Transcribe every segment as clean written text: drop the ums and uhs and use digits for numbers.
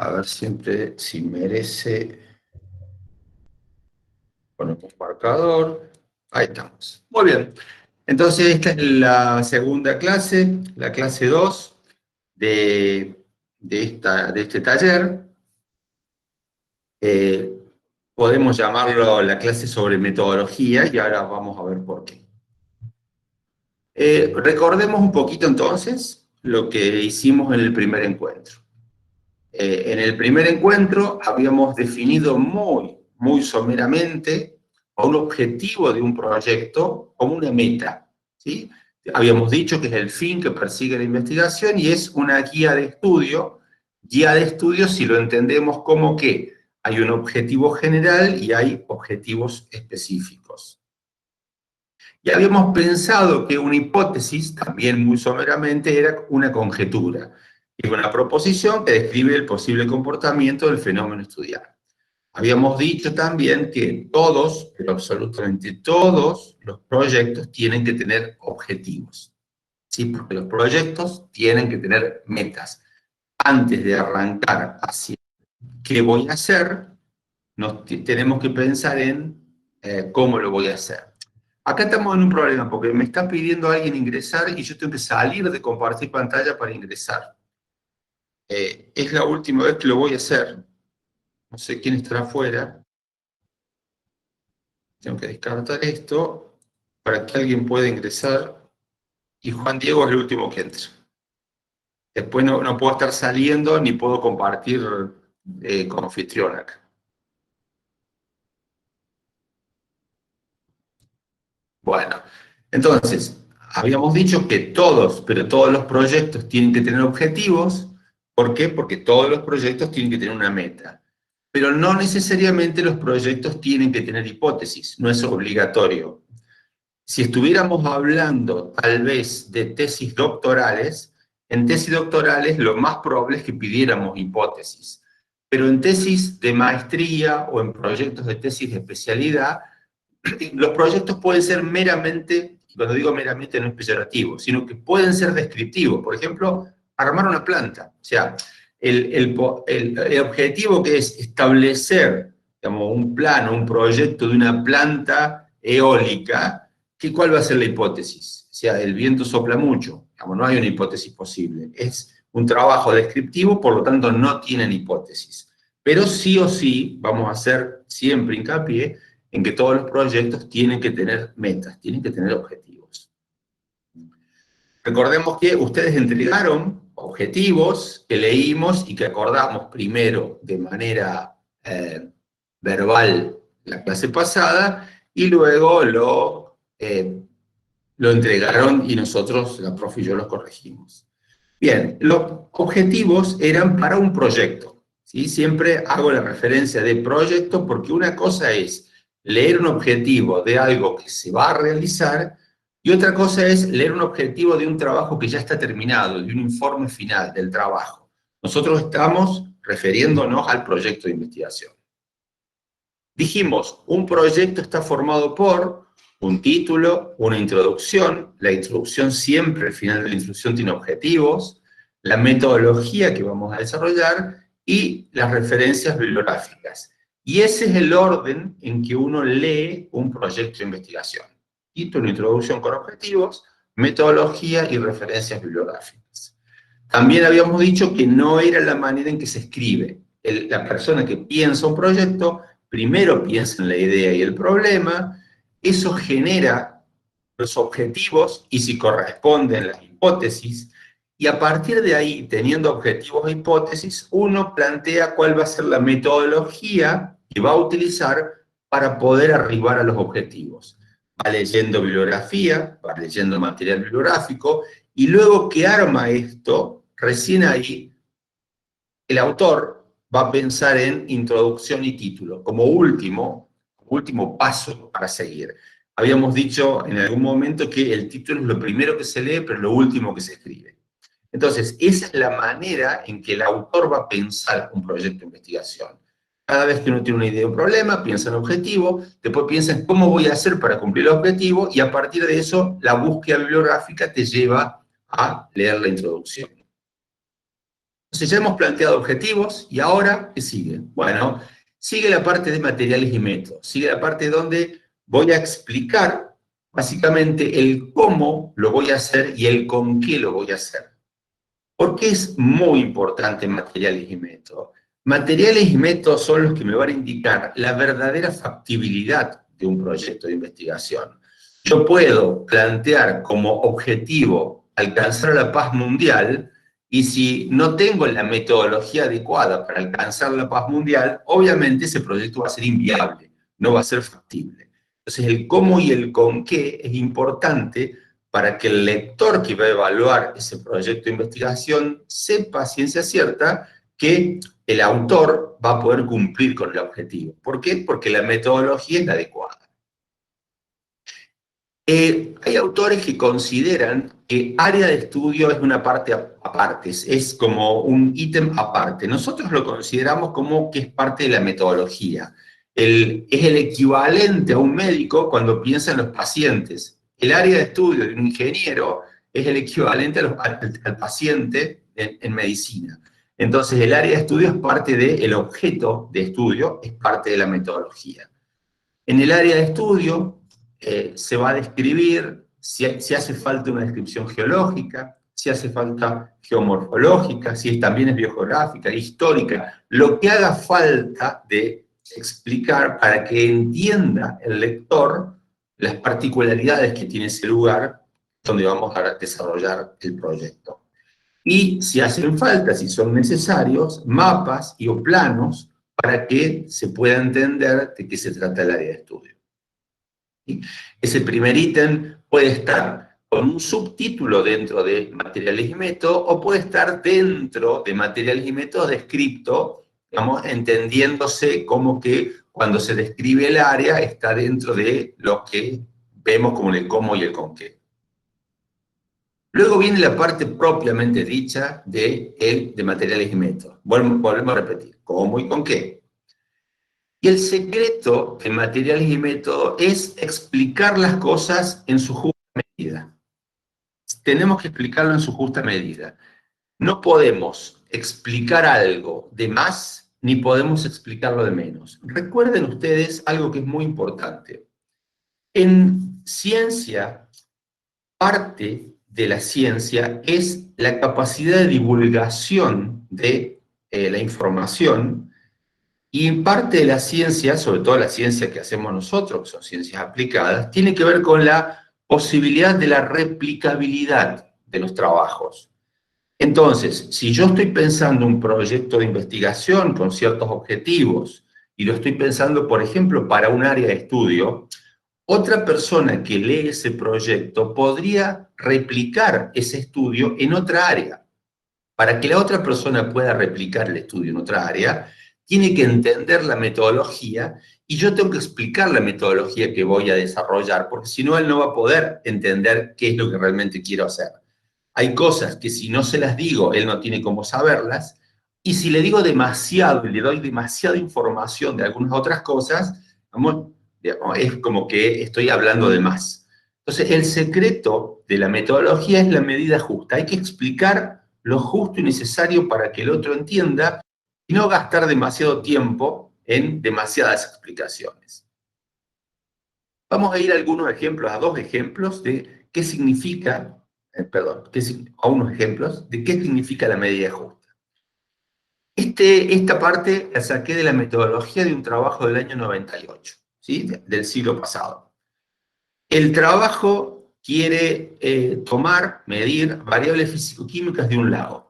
A ver siempre si merece. Ponemos marcador. Ahí estamos. Muy bien. Entonces, esta es la segunda clase, la clase 2 de este taller. Podemos llamarlo la clase sobre metodología y ahora vamos a ver por qué. Recordemos un poquito entonces lo que hicimos en el primer encuentro. En el primer encuentro habíamos definido muy someramente un objetivo de un proyecto como una meta, ¿sí? Habíamos dicho que es el fin que persigue la investigación y es una guía de estudio si lo entendemos como que hay un objetivo general y hay objetivos específicos. Y habíamos pensado que una hipótesis, también muy someramente, era una conjetura, es una proposición que describe el posible comportamiento del fenómeno estudiado. Habíamos dicho también que todos, pero absolutamente todos, los proyectos tienen que tener objetivos, ¿sí? Porque los proyectos tienen que tener metas. Antes de arrancar hacia qué voy a hacer, tenemos que pensar en cómo lo voy a hacer. Acá estamos en un problema, porque me está pidiendo alguien ingresar y yo tengo que salir de compartir pantalla para ingresar. Es la última vez que lo voy a hacer. No sé quién estará afuera. Tengo que descartar esto para que alguien pueda ingresar. Y Juan Diego es el último que entre. Después no puedo estar saliendo ni puedo compartir con anfitrión acá. Bueno, entonces, habíamos dicho que pero todos los proyectos tienen que tener objetivos. ¿Por qué? Porque todos los proyectos tienen que tener una meta. Pero no necesariamente los proyectos tienen que tener hipótesis, no es obligatorio. Si estuviéramos hablando tal vez de tesis doctorales, en tesis doctorales lo más probable es que pidiéramos hipótesis. Pero en tesis de maestría o en proyectos de tesis de especialidad, los proyectos pueden ser meramente, cuando digo meramente no es peyorativo, sino que pueden ser descriptivos. Por ejemplo, armar una planta. O sea, el objetivo que es establecer, digamos, un plano, un proyecto de una planta eólica, ¿cuál va a ser la hipótesis? O sea, el viento sopla mucho. Digamos, no hay una hipótesis posible. Es un trabajo descriptivo, por lo tanto no tienen hipótesis. Pero sí o sí, vamos a hacer siempre hincapié en que todos los proyectos tienen que tener metas, tienen que tener objetivos. Recordemos que ustedes entregaron objetivos que leímos y que acordamos primero de manera verbal la clase pasada, y luego lo entregaron y nosotros, la profe y yo, los corregimos. Bien, los objetivos eran para un proyecto, ¿sí? Siempre hago la referencia de proyecto porque una cosa es leer un objetivo de algo que se va a realizar, y otra cosa es leer un objetivo de un trabajo que ya está terminado, de un informe final del trabajo. Nosotros estamos refiriéndonos al proyecto de investigación. Dijimos, un proyecto está formado por un título, una introducción, la introducción siempre al final de la introducción tiene objetivos, la metodología que vamos a desarrollar y las referencias bibliográficas. Y ese es el orden en que uno lee un proyecto de investigación. Título, introducción con objetivos, metodología y referencias bibliográficas. También habíamos dicho que no era la manera en que se escribe. La persona que piensa un proyecto, primero piensa en la idea y el problema, eso genera los objetivos y si corresponden las hipótesis, y a partir de ahí, teniendo objetivos e hipótesis, uno plantea cuál va a ser la metodología que va a utilizar para poder arribar a los objetivos. Va leyendo bibliografía, va leyendo material bibliográfico, y luego que arma esto, recién ahí el autor va a pensar en introducción y título, como último paso para seguir. Habíamos dicho en algún momento que el título es lo primero que se lee, pero es lo último que se escribe. Entonces, esa es la manera en que el autor va a pensar un proyecto de investigación. Cada vez que uno tiene una idea o un problema, piensa en objetivo, después piensa en cómo voy a hacer para cumplir el objetivo, y a partir de eso, la búsqueda bibliográfica te lleva a leer la introducción. Entonces ya hemos planteado objetivos, y ahora, ¿qué sigue? Bueno, sigue la parte de materiales y métodos, sigue la parte donde voy a explicar básicamente el cómo lo voy a hacer y el con qué lo voy a hacer. ¿Por qué es muy importante materiales y métodos? Materiales y métodos son los que me van a indicar la verdadera factibilidad de un proyecto de investigación. Yo puedo plantear como objetivo alcanzar la paz mundial, y si no tengo la metodología adecuada para alcanzar la paz mundial, obviamente ese proyecto va a ser inviable, no va a ser factible. Entonces el cómo y el con qué es importante para que el lector que va a evaluar ese proyecto de investigación sepa a ciencia cierta que el autor va a poder cumplir con el objetivo. ¿Por qué? Porque la metodología es la adecuada. Hay autores que consideran que área de estudio es una parte aparte, es como un ítem aparte. Nosotros lo consideramos como que es parte de la metodología. Es el equivalente a un médico cuando piensa en los pacientes. El área de estudio de un ingeniero es el equivalente al paciente en medicina. Entonces, el área de estudio es parte del objeto de estudio, es parte de la metodología. En el área de estudio se va a describir si hace falta una descripción geológica, si hace falta geomorfológica, si también es biogeográfica, histórica, lo que haga falta de explicar para que entienda el lector las particularidades que tiene ese lugar donde vamos a desarrollar el proyecto. Y si hacen falta, si son necesarios, mapas o planos para que se pueda entender de qué se trata el área de estudio. Ese primer ítem puede estar con un subtítulo dentro de materiales y métodos, o puede estar dentro de materiales y métodos descrito, digamos, entendiéndose como que cuando se describe el área está dentro de lo que vemos como el cómo y el con qué. Luego viene la parte propiamente dicha de materiales y métodos. Volvemos a repetir, cómo y con qué. Y el secreto de materiales y métodos es explicar las cosas en su justa medida. Tenemos que explicarlo en su justa medida. No podemos explicar algo de más, ni podemos explicarlo de menos. Recuerden ustedes algo que es muy importante. En ciencia, parte de la ciencia es la capacidad de divulgación de la información, y parte de la ciencia, sobre todo la ciencia que hacemos nosotros, que son ciencias aplicadas, tiene que ver con la posibilidad de la replicabilidad de los trabajos. Entonces, si yo estoy pensando un proyecto de investigación con ciertos objetivos, y lo estoy pensando, por ejemplo, para un área de estudio, otra persona que lee ese proyecto podría replicar ese estudio en otra área. Para que la otra persona pueda replicar el estudio en otra área, tiene que entender la metodología, y yo tengo que explicar la metodología que voy a desarrollar, porque si no, él no va a poder entender qué es lo que realmente quiero hacer. Hay cosas que si no se las digo, él no tiene cómo saberlas, y si le digo demasiado y le doy demasiada información de algunas otras cosas, es como que estoy hablando de más. Entonces, el secreto de la metodología es la medida justa. Hay que explicar lo justo y necesario para que el otro entienda, y no gastar demasiado tiempo en demasiadas explicaciones. Vamos a ir a algunos ejemplos, a dos ejemplos de qué significa, a unos ejemplos de qué significa la medida justa. Esta parte la saqué de la metodología de un trabajo del año 98, ¿sí? Del siglo pasado. El trabajo quiere medir variables físico-químicas de un lago.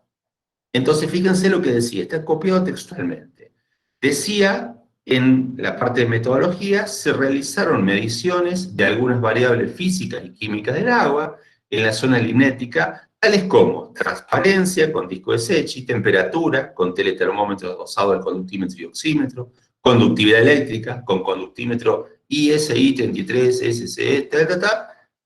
Entonces, fíjense lo que decía, está copiado textualmente. Decía, en la parte de metodología, se realizaron mediciones de algunas variables físicas y químicas del agua en la zona linética, tales como transparencia con disco de Secchi, temperatura con teletermómetro adosado al conductímetro y oxímetro, conductividad eléctrica con conductímetro ISI 33, SCE,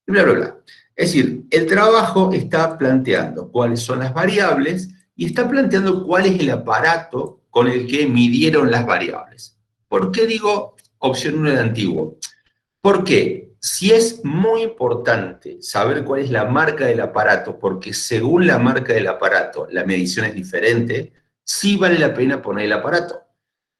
y bla, bla, bla. Es decir, el trabajo está planteando cuáles son las variables y está planteando cuál es el aparato con el que midieron las variables. ¿Por qué digo opción 1 del antiguo? ¿Por qué? sí es muy importante saber cuál es la marca del aparato, porque según la marca del aparato, la medición es diferente, sí vale la pena poner el aparato.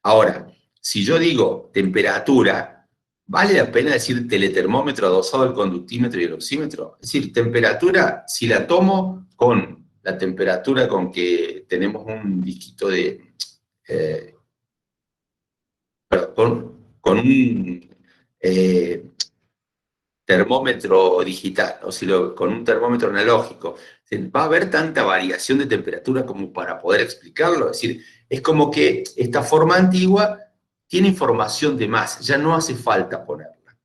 Ahora, si yo digo temperatura, ¿vale la pena decir teletermómetro adosado al conductímetro y el oxímetro? Es decir, temperatura, si la tomo con la temperatura con que tenemos un disquito de... con un termómetro digital, o si con un termómetro analógico, ¿va a haber tanta variación de temperatura como para poder explicarlo? Es decir, es como que esta forma antigua tiene información de más, ya no hace falta ponerla.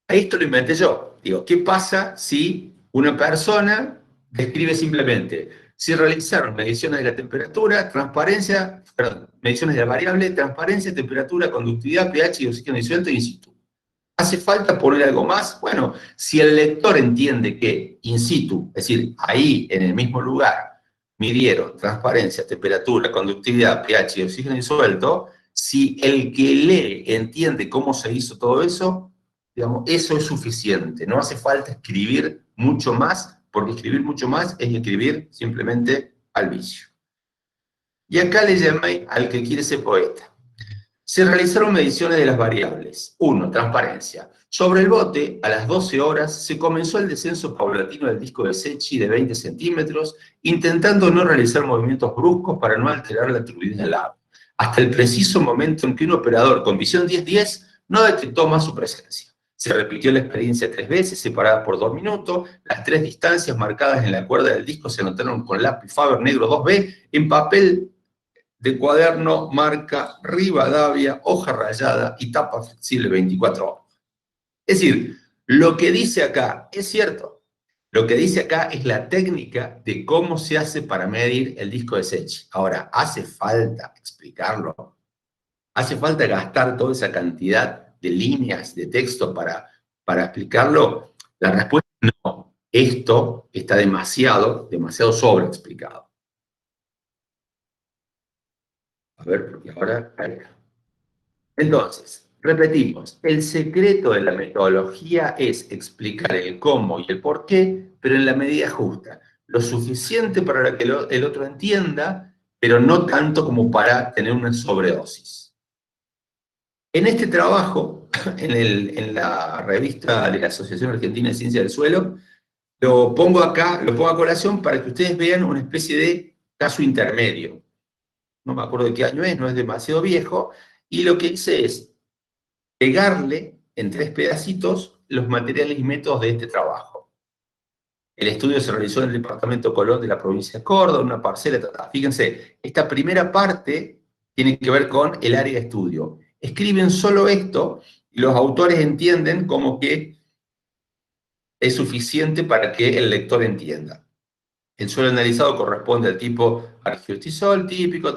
A esto lo inventé yo. Digo, ¿qué pasa si una persona describe simplemente si realizaron mediciones de la temperatura, transparencia, perdón, mediciones de la variable, transparencia, temperatura, conductividad, pH y oxígeno disuelto in situ? ¿Hace falta poner algo más? Bueno, si el lector entiende que in situ, es decir, ahí en el mismo lugar, midieron transparencia, temperatura, conductividad, pH y oxígeno disuelto, si el que lee entiende cómo se hizo todo eso, digamos, eso es suficiente. No hace falta escribir mucho más, porque escribir mucho más es escribir simplemente al vicio. Y acá le llamé al que quiere ser poeta. Se realizaron mediciones de las variables. 1. Transparencia. Sobre el bote, a las 12 horas, se comenzó el descenso paulatino del disco de Secchi de 20 centímetros, intentando no realizar movimientos bruscos para no alterar la turbidez del agua, hasta el preciso momento en que un operador con visión 10-10 no detectó más su presencia. Se repitió la experiencia 3 veces, separada por 2 minutos. Las 3 distancias marcadas en la cuerda del disco se anotaron con lápiz Faber negro 2B en papel de cuaderno marca Rivadavia, hoja rayada y tapa flexible 24 horas. Es decir, lo que dice acá es cierto. Lo que dice acá es la técnica de cómo se hace para medir el disco de Secchi. Ahora, ¿hace falta explicarlo? ¿Hace falta gastar toda esa cantidad de líneas de texto para explicarlo? La respuesta es no. Esto está demasiado sobreexplicado. A ver, porque ahora... Entonces, repetimos, el secreto de la metodología es explicar el cómo y el por qué, pero en la medida justa. Lo suficiente para que el otro entienda, pero no tanto como para tener una sobredosis. En este trabajo, en la revista de la Asociación Argentina de Ciencia del Suelo, lo pongo acá, lo pongo a colación para que ustedes vean una especie de caso intermedio. No me acuerdo de qué año es, no es demasiado viejo, y lo que hice es pegarle en 3 pedacitos los materiales y métodos de este trabajo. El estudio se realizó en el departamento Colón de la provincia de Córdoba, en una parcela. Fíjense, esta primera parte tiene que ver con el área de estudio. Escriben solo esto y los autores entienden como que es suficiente para que el lector entienda. El suelo analizado corresponde al tipo argilostisol típico,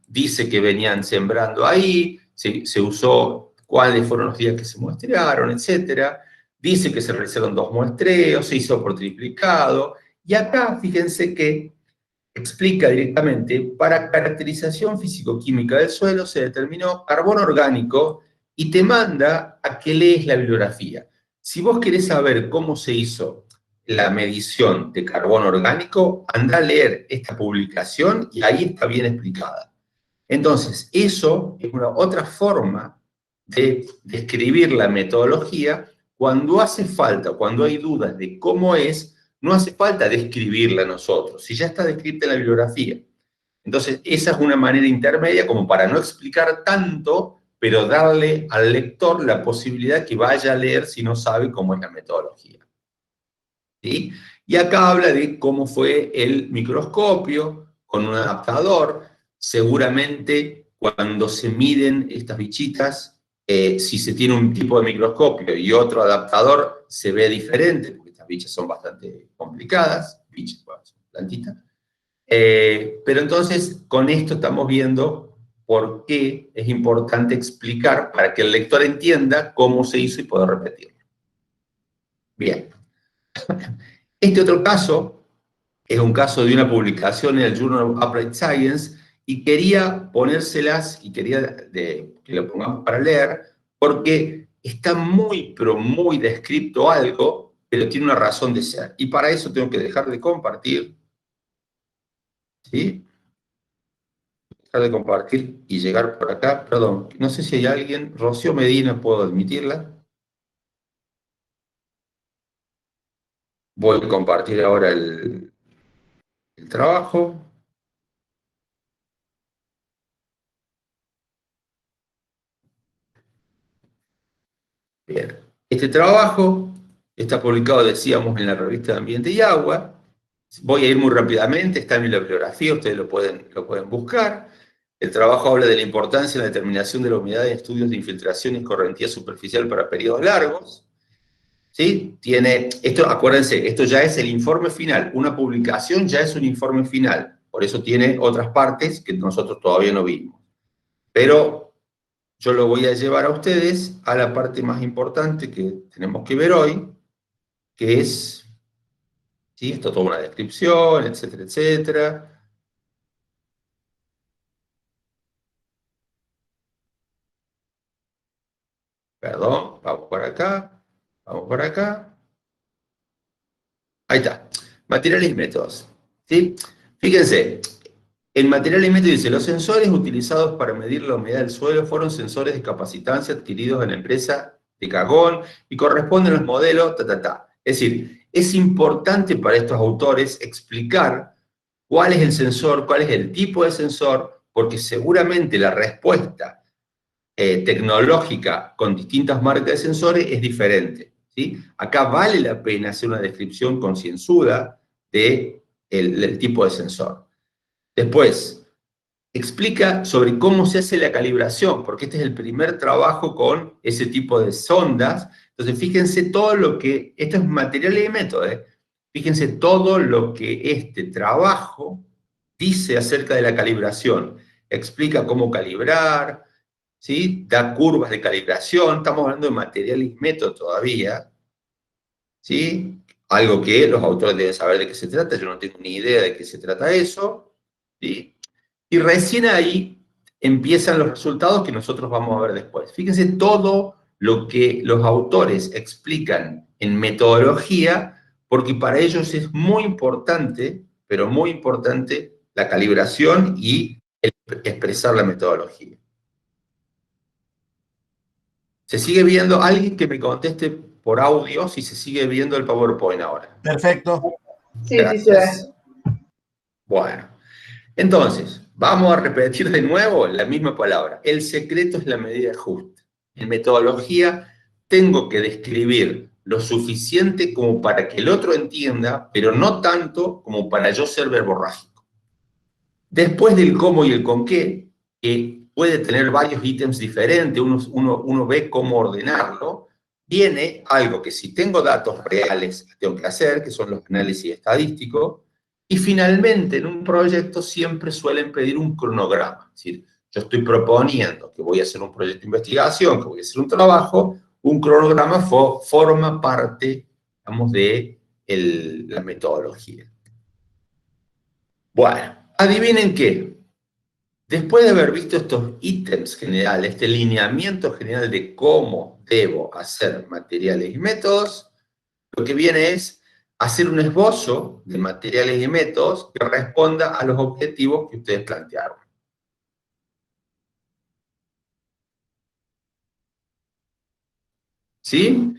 dice que venían sembrando ahí, se usó cuáles fueron los días que se muestrearon, etc. Dice que se realizaron 2 muestreos, se hizo por triplicado, y acá fíjense que explica directamente, para caracterización físico-química del suelo se determinó carbono orgánico y te manda a que lees la bibliografía. Si vos querés saber cómo se hizo la medición de carbono orgánico, anda a leer esta publicación y ahí está bien explicada. Entonces, eso es una otra forma de describir la metodología. Cuando hace falta, cuando hay dudas de cómo es, no hace falta describirla nosotros, si ya está descrita en la bibliografía. Entonces, esa es una manera intermedia como para no explicar tanto, pero darle al lector la posibilidad que vaya a leer si no sabe cómo es la metodología. ¿Sí? Y acá habla de cómo fue el microscopio con un adaptador. Seguramente cuando se miden estas bichitas, si se tiene un tipo de microscopio y otro adaptador, se ve diferente, porque estas bichas son bastante complicadas, bichas, bueno, son plantitas. Pero entonces, con esto estamos viendo por qué es importante explicar para que el lector entienda cómo se hizo y poder repetirlo. Bien. Este otro caso es un caso de una publicación en el Journal of Applied Science y quería ponérselas, y quería que lo pongamos para leer, porque está muy, pero muy descrito algo, pero tiene una razón de ser. Y para eso tengo que dejar de compartir, ¿sí? Dejar de compartir y llegar por acá. Perdón, no sé si hay alguien. Rocío Medina, ¿puedo admitirla? Voy a compartir ahora el trabajo. Bien. Este trabajo está publicado, decíamos, en la revista de Ambiente y Agua. Voy a ir muy rápidamente, está en mi bibliografía, ustedes lo pueden buscar. El trabajo habla de la importancia en la determinación de la humedad en estudios de infiltración y escorrentía superficial para periodos largos. ¿Sí? Esto, acuérdense, esto ya es el informe final. Una publicación ya es un informe final. Por eso tiene otras partes que nosotros todavía no vimos. Pero yo lo voy a llevar a ustedes a la parte más importante que tenemos que ver hoy, que es, ¿sí? Esto es toda una descripción, etcétera, etcétera. Perdón, vamos por acá, vamos por acá. Ahí está. Materiales y métodos. ¿Sí? Fíjense, en materiales y métodos dice, los sensores utilizados para medir la humedad del suelo fueron sensores de capacitancia adquiridos en la empresa de Cagón y corresponden a los modelos, ta, ta, ta. Es decir, es importante para estos autores explicar cuál es el sensor, cuál es el tipo de sensor, porque seguramente la respuesta tecnológica con distintas marcas de sensores es diferente. ¿Sí? Acá vale la pena hacer una descripción concienzuda del tipo de sensor. Después, explica sobre cómo se hace la calibración, porque este es el primer trabajo con ese tipo de sondas. Entonces, fíjense todo lo que, esto es material y método, fíjense todo lo que este trabajo dice acerca de la calibración. Explica cómo calibrar, ¿sí? Da curvas de calibración, estamos hablando de material y método todavía, ¿sí? Algo que los autores deben saber de qué se trata, yo no tengo ni idea de qué se trata eso, ¿sí? Y recién ahí empiezan los resultados que nosotros vamos a ver después. Fíjense todo lo que los autores explican en metodología, porque para ellos es muy importante, pero muy importante, la calibración y expresar la metodología. ¿Se sigue viendo? Alguien que me conteste por audio si se sigue viendo el PowerPoint ahora. Perfecto. Sí, sí se ve. Gracias. Bueno, entonces, vamos a repetir de nuevo la misma palabra. El secreto es la medida justa. En metodología tengo que describir lo suficiente como para que el otro entienda, pero no tanto como para yo ser verborrágico. Después del cómo y el con qué, que puede tener varios ítems diferentes, uno ve cómo ordenarlo, viene algo que si tengo datos reales tengo que hacer, que son los análisis estadísticos, y finalmente en un proyecto siempre suelen pedir un cronograma. Es decir, yo estoy proponiendo que voy a hacer un proyecto de investigación, que voy a hacer un trabajo, un cronograma forma parte, digamos, de la metodología. Bueno, adivinen qué. Después de haber visto estos ítems generales, este lineamiento general de cómo debo hacer materiales y métodos, lo que viene es hacer un esbozo de materiales y métodos que responda a los objetivos que ustedes plantearon. ¿Sí?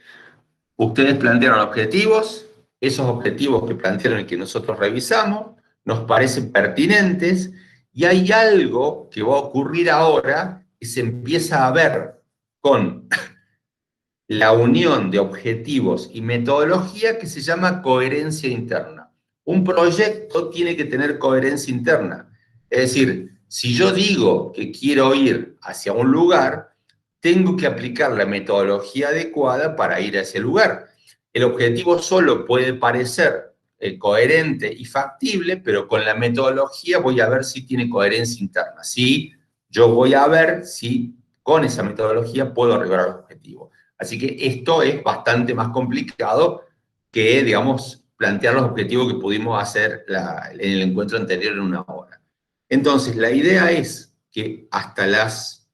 Ustedes plantearon objetivos, esos objetivos que plantearon y que nosotros revisamos, nos parecen pertinentes, y hay algo que va a ocurrir ahora que se empieza a ver con la unión de objetivos y metodología que se llama coherencia interna. Un proyecto tiene que tener coherencia interna. Es decir, si yo digo que quiero ir hacia un lugar, tengo que aplicar la metodología adecuada para ir a ese lugar. El objetivo solo puede parecer coherente y factible, pero con la metodología voy a ver si tiene coherencia interna. Si yo voy a ver si con esa metodología puedo arribar al objetivo. Así que esto es bastante más complicado que, digamos, plantear los objetivos que pudimos hacer en el encuentro anterior en una hora. Entonces, la idea es que hasta las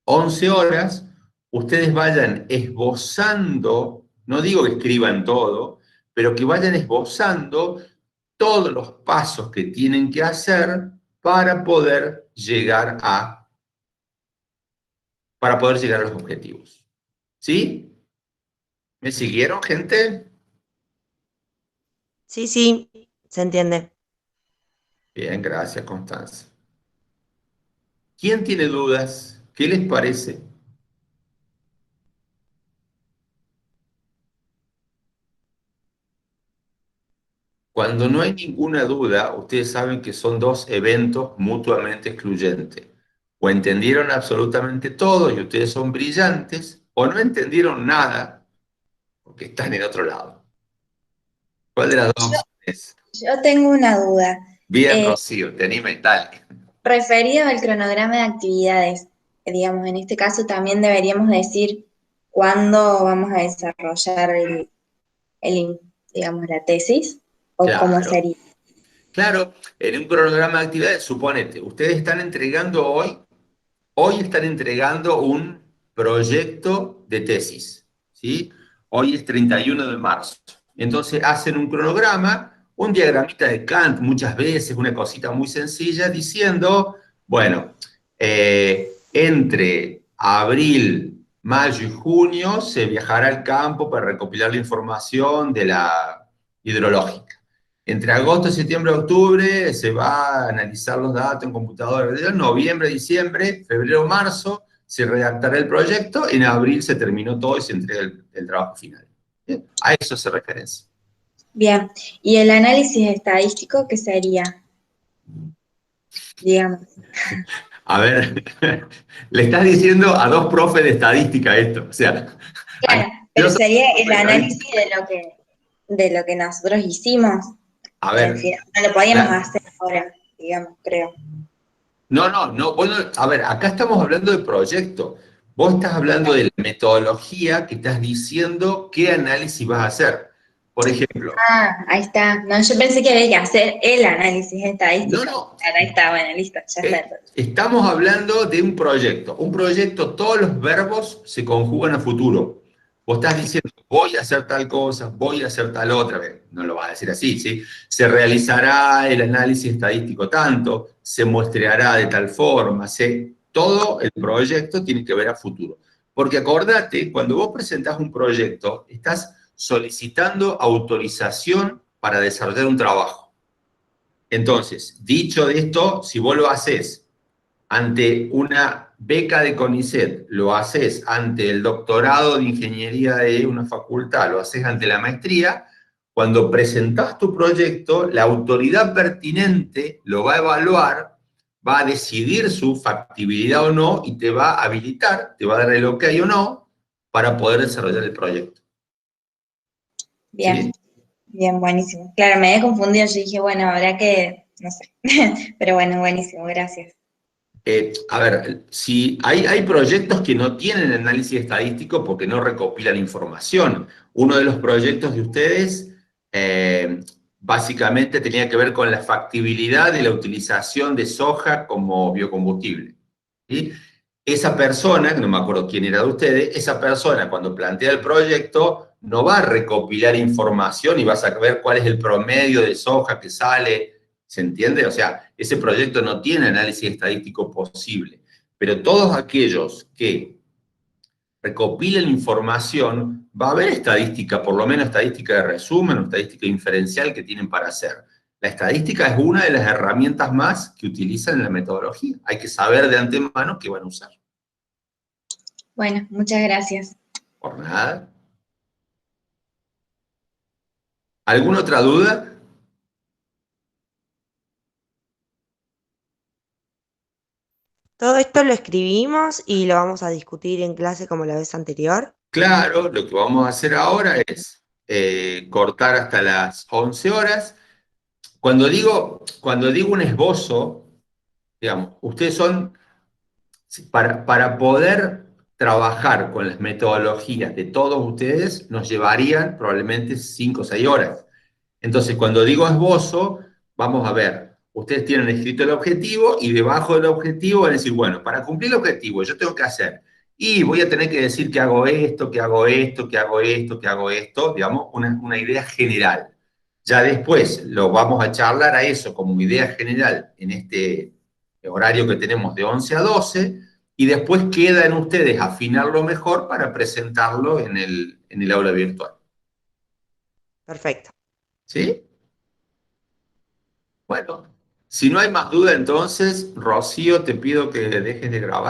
11 horas ustedes vayan esbozando, no digo que escriban todo, pero que vayan esbozando todos los pasos que tienen que hacer para poder llegar a los objetivos. ¿Sí? ¿Me siguieron, gente? Sí, sí, se entiende. Bien, gracias, Constanza. ¿Quién tiene dudas? ¿Qué les parece? Cuando no hay ninguna duda, ustedes saben que son dos eventos mutuamente excluyentes. O entendieron absolutamente todo y ustedes son brillantes, o no entendieron nada porque están en otro lado. ¿Cuál de las dos Yo, opciones? yo tengo una duda. Bien, Eh, Rocío, te anima y dale. Referido al cronograma de actividades, digamos, en este caso también deberíamos decir cuándo vamos a desarrollar digamos, la tesis, o cómo Claro, sería. claro, en un cronograma de actividades, suponete, ustedes están entregando hoy están entregando un proyecto de tesis, ¿sí? Hoy es 31 de marzo. Entonces hacen un cronograma, un diagramita de Kant muchas veces, una cosita muy sencilla, diciendo, bueno, entre abril, mayo y junio se viajará al campo para recopilar la información de la hidrológica. Entre agosto, septiembre y octubre se va a analizar los datos en computadora. En noviembre, diciembre, febrero, marzo se redactará el proyecto. En abril se terminó todo y se entrega el trabajo final. ¿Bien? A eso se referencia. Bien, y el análisis estadístico, ¿qué sería? Digamos. A ver, le estás diciendo a dos profes de estadística esto. O sea, Claro, yo pero soy sería el profe de análisis estadística. de lo que nosotros hicimos. A En ver, fin, no lo podíamos la- hacer ahora, digamos, creo. no, bueno, a ver, acá estamos hablando de proyecto. Vos estás hablando de la metodología que estás diciendo qué análisis vas a hacer. Por ejemplo, Ah, ahí está. No, yo pensé que había que hacer el análisis no, estadístico. no, Ahora ahí está, bueno, listo, ya está entonces. estamos hablando de un proyecto. Un proyecto, todos los verbos se conjugan a futuro. Vos estás diciendo, voy a hacer tal cosa, voy a hacer tal otra. No lo vas a decir así, ¿sí? Se realizará el análisis estadístico tanto, se muestreará de tal forma, todo el proyecto tiene que ver a futuro. Porque acordate, cuando vos presentás un proyecto, estás solicitando autorización para desarrollar un trabajo. Entonces, dicho de esto, si vos lo haces ante una beca de CONICET, lo haces ante el doctorado de ingeniería de una facultad, lo haces ante la maestría, cuando presentás tu proyecto, la autoridad pertinente lo va a evaluar, va a decidir su factibilidad o no y te va a habilitar, te va a dar el ok o no para poder desarrollar el proyecto. Bien, ¿Sí? bien, buenísimo. Claro, me había confundido, yo dije, bueno, habrá que, no sé. Pero bueno, buenísimo, gracias. A ver, si hay proyectos que no tienen análisis estadístico porque no recopilan información. Uno de los proyectos de ustedes básicamente tenía que ver con la factibilidad de la utilización de soja como biocombustible. ¿Sí? Esa persona, que no me acuerdo quién era de ustedes, esa persona cuando plantea el proyecto no va a recopilar información y va a saber cuál es el promedio de soja que sale. ¿Se entiende? O sea, ese proyecto no tiene análisis estadístico posible, pero todos aquellos que recopilen información, va a haber estadística, por lo menos estadística de resumen o estadística inferencial que tienen para hacer. La estadística es una de las herramientas más que utilizan en la metodología. Hay que saber de antemano qué van a usar. Bueno, muchas gracias. Por nada. ¿Alguna otra duda? Todo esto lo escribimos y lo vamos a discutir en clase como la vez anterior. Claro, lo que vamos a hacer ahora es cortar hasta las 11 horas. Cuando digo un esbozo, digamos, ustedes son, para poder trabajar con las metodologías de todos ustedes, nos llevarían probablemente 5 o 6 horas. Entonces, cuando digo esbozo, vamos a ver, ustedes tienen escrito el objetivo y debajo del objetivo van a decir, bueno, para cumplir el objetivo yo tengo que hacer y voy a tener que decir que hago esto, que hago esto, que hago esto, que hago esto, digamos, una idea general. Ya después lo vamos a charlar a eso como idea general en este horario que tenemos de 11 a 12, y después queda en ustedes afinarlo mejor para presentarlo en el aula virtual. Perfecto. ¿Sí? Bueno, si no hay más duda, entonces, Rocío, te pido que dejes de grabar.